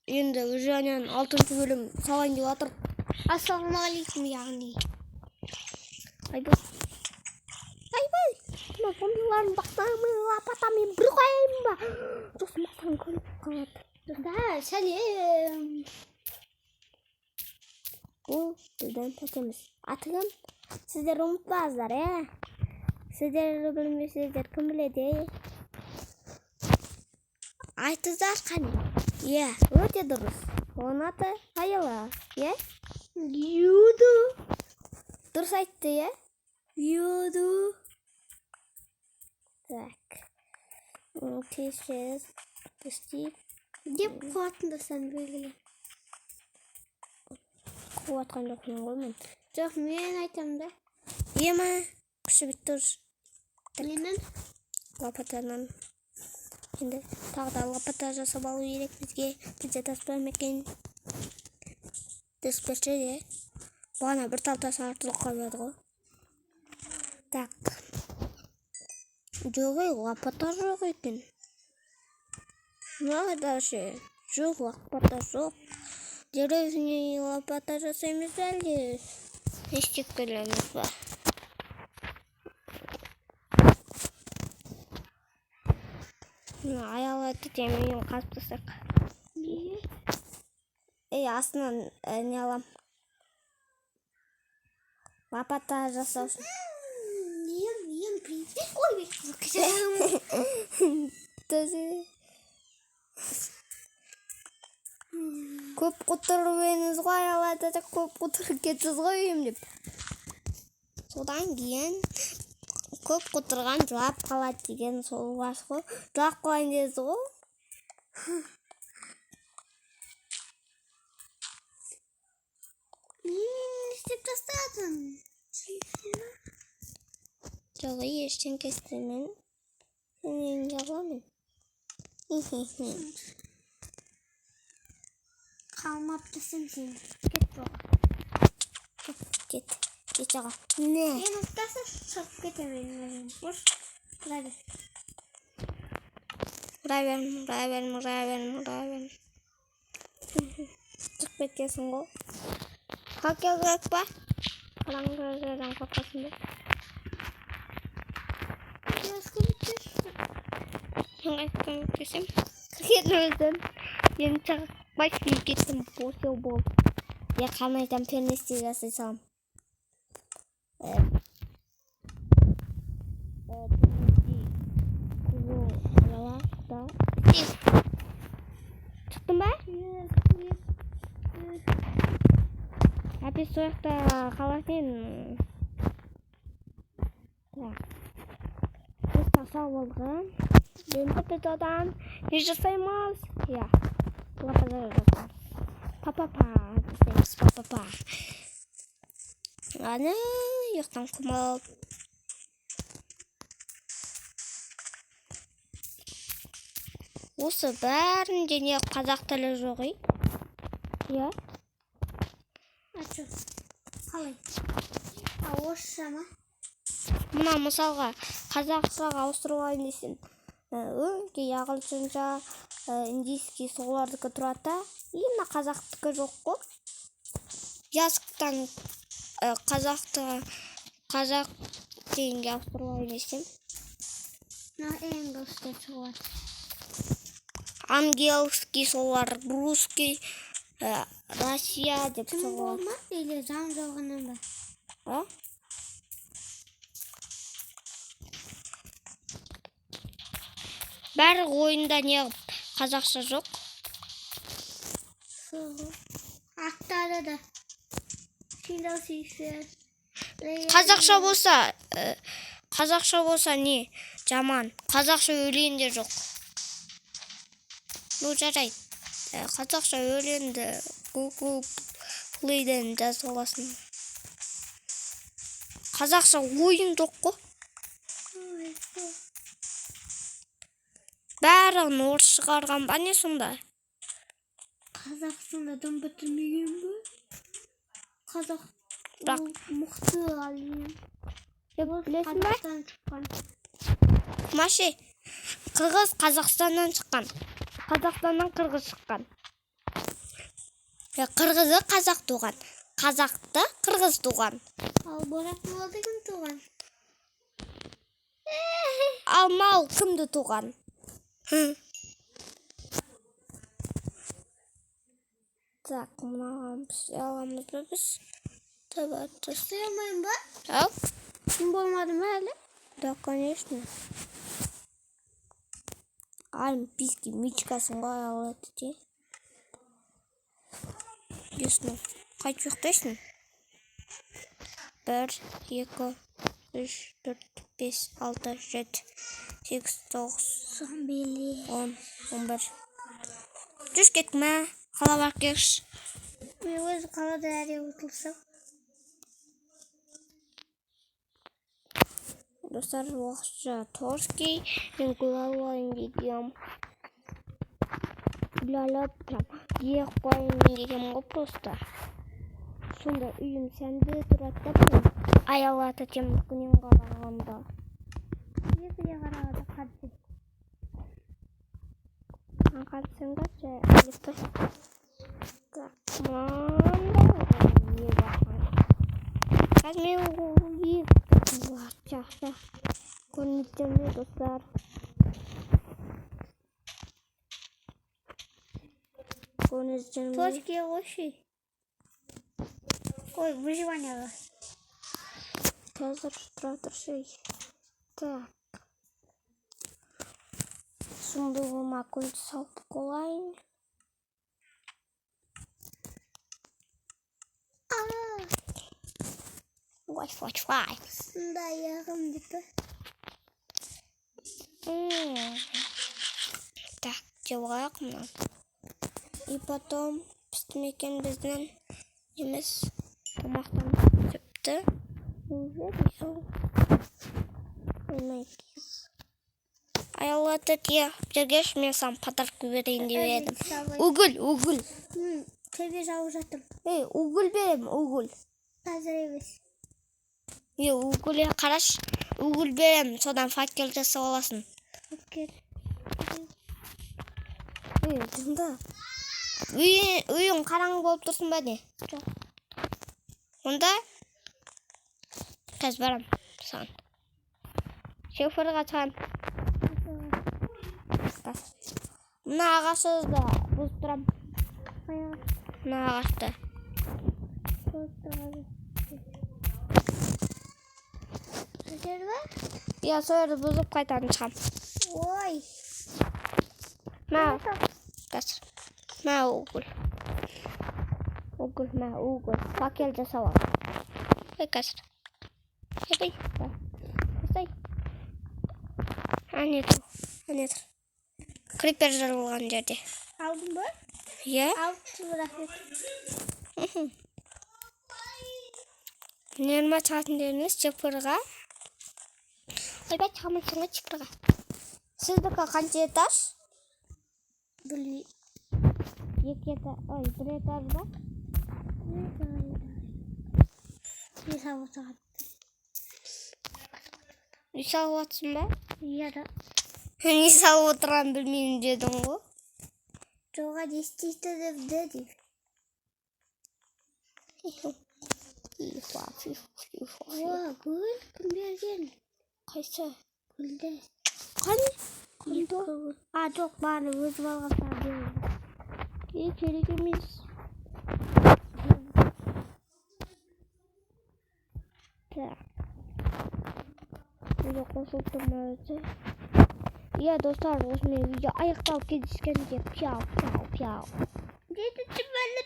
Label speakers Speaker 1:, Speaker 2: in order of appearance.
Speaker 1: Endi Ujaniyan 6-bölüm salon деп атыр.
Speaker 2: Ассалаумағалейкум, яғни.
Speaker 1: Айбай. Мына зомбилардың бақсамы, лопатамен бір қойайын ба? Жоқ, мақтан көріп қалады.
Speaker 2: Да, сәлем.
Speaker 1: Бұл біздің пәтеміз. Аты кім? Сіздер ұмытпаңыздар, Сіздер білмесеңіздер кім біледі? Айтыңыздар қане. Өте дұрыс. Оның аты Айла,
Speaker 2: Юду.
Speaker 1: Дұрыс айтты,
Speaker 2: Юду.
Speaker 1: Так. Тез пусти.
Speaker 2: Деп қуатында сән белгілі.
Speaker 1: Қуатқан жоқпын ғой мен.
Speaker 2: Жоқ, мен айтам да.
Speaker 1: Ема, күші бітті ұр.
Speaker 2: Менің?
Speaker 1: Лопатадан. Енді тағы да лопата жасап алу керек бізге. Бізде таспай мекен. Диспетчер, Бағана бір талтасы артылып қалады ғой. Так. Жоқ, лопата жоқ екен. Даже жоқ, лопата жоқ. Деревне лопата жасаймыз әлде. Естек төлеміз ба? Аяла кетемін қастысақ.
Speaker 2: Не?
Speaker 1: Астынан не алам? Лопата жасау.
Speaker 2: Мен принцип. Ой,
Speaker 1: Төзе. Көп құтырбеңіз ғой, алада көп құтырып кетсіз ғой деп. Содан кейін көп құтырған жылап қалады деген сол бас ғой. Жылап қалайын деді ғой.
Speaker 2: Мен істеп тастадым.
Speaker 1: Жоқ, ештеңке істемеймін. Мен жағаламын.
Speaker 2: Қалмапты сен.
Speaker 1: Кет жоқ. Кет жаға. Не?
Speaker 2: Мен ұқтаса шығып кетемін. Бош. Бұра
Speaker 1: берім. Шығып кеткесің ғой. Қақел керек па? Қараңғы жерден қорқасын ба? Мен айтқан өткесем. Кетімізден. Мен чағықпай сүйіп кеттім. Босел болып. Қаны айтам пернесте жасай салам. Шықтың ба? Әпес сояқта қаласен. Біз таса болған. Енді біз одан не жасаймыз? Лопата жасаймыз. Папа. Аны, ертең құмал. Осы бәрінде не қазақ тілі жоқ,
Speaker 2: Ачу. Қалай? Орысша ма?
Speaker 1: Мына мысалға қазақшаға ауыстырып алайын десең, кей ағылшынша, индийский солардікі тұрады. Мына қазақтікі жоқ қой. Жазықтан қазақ дегенге ауыстырып алайын десең.
Speaker 2: English'te шығады.
Speaker 1: Ангелский солар, русский, Россия деп
Speaker 2: Тым
Speaker 1: шығады.
Speaker 2: болма, или жан жоғынан ба?
Speaker 1: Бәрі ойында не қазақша жоқ.
Speaker 2: Ақтары да.
Speaker 1: Қазақша болса не жаман. Қазақша өлеңде жоқ. Жарайды. Қазақша өлеңді Google Play'ден жазып аласың. Қазақша ойын жоқ қой. Бәрін орыс шығарған ба не сонда?
Speaker 2: Қазақстандан бітірмеген бе? Қазақ мықты алайын.
Speaker 1: Білесің ба?
Speaker 2: Қазақстан шыққан.
Speaker 1: Маше, қырғыз Қазақстаннан шыққан. Қазақстаннан қырғыз шыққан. Қырғызы қазақ туған. Қазақты қырғыз туған.
Speaker 2: Ал Борат малды кім туған?
Speaker 1: Ал мал кімді туған? Так, мынаған пісе аламыз ба біз?
Speaker 2: Түсі алмайын ба?
Speaker 1: Ау?
Speaker 2: Кім болмады ма әлі?
Speaker 1: Да, конечно. Олимпийский мичкасын ғой алады де. Бесін. Қайт жоқтайсың? 1, 2, 3, 4, 5, 6, 7, 8, 9, 10, 11. Жүз кетме. Қала бар кеш.
Speaker 2: Мен өзі қалада әрі ұтылсам.
Speaker 1: Достар, уақытша торский. Мен гүлал ойын дегем. Гүлалап прям ек қойын дегем ғой просто. Сонда үйім сәнді тұрады да. Аялаты тем күнен қарағанда.
Speaker 2: Екіде қарағанда қадды.
Speaker 1: Қадсың да жай әліп тұр. Не баққан. Қазір мен ойып. Жақсы. Көрметтемде достар.
Speaker 2: Точке қойшы. Қой, выживанияға.
Speaker 1: Қазір тұратыршы. Так. Сундығыма көлді салып қолайын. Вай.
Speaker 2: Сында аяғым депі.
Speaker 1: Так, жауғайық мұнан. И потом пістімекен бізден емес тамақтан сөпті. Уже бейсің. Оймайкез. Аялаты те бергеш мен сам подарку берейін деп едім. Угіл.
Speaker 2: Тебе жауы жатыр.
Speaker 1: Угіл берем, угіл.
Speaker 2: Қазір емес.
Speaker 1: Угіле қараш. Угіл берем, содан факел жасап аласың.
Speaker 2: Факел.
Speaker 1: Тыңда. Үйің қараңғы болып тұрсын ба не?
Speaker 2: Жоқ.
Speaker 1: Онда қазір барам саған. Шоферға саған. Мына ағашы да бұзып тұрам. Мына ағашты.
Speaker 2: Жер ба?
Speaker 1: Я сойырды бұзып қайтатын шығам.
Speaker 2: Ой.
Speaker 1: Қазір. Мә угіл. Угіл. Факел жасап ал. Қазір. Бай. Бастай. Әнетір. Крипер жарылған жерде.
Speaker 2: Алдың ба?
Speaker 1: Иә?
Speaker 2: Алды рахмет.
Speaker 1: Нерма чатын деріңіз чепырға. Ойбай чамынсың ғой чепырға. Сіздікі қанша этаж?
Speaker 2: Білмей.
Speaker 1: Bir etаж ба?
Speaker 2: Не салып отырған.
Speaker 1: Үй салып отырсың ба?
Speaker 2: Иә да.
Speaker 1: Не салып отырған білмеймін дедің ғой.
Speaker 2: Жоға дестейті деп деп. Гүл кім берген?
Speaker 1: Қайсы?
Speaker 2: Гүлді.
Speaker 1: Қане?
Speaker 2: Гүлді? Жоқ, бәрі өзім алғандар берген.
Speaker 1: Керек емес. Так. Видео қосылып тұрма өзі. Иә, достар, осымен видео аяқталып кездескенде пяу.
Speaker 2: Жетінші бөлім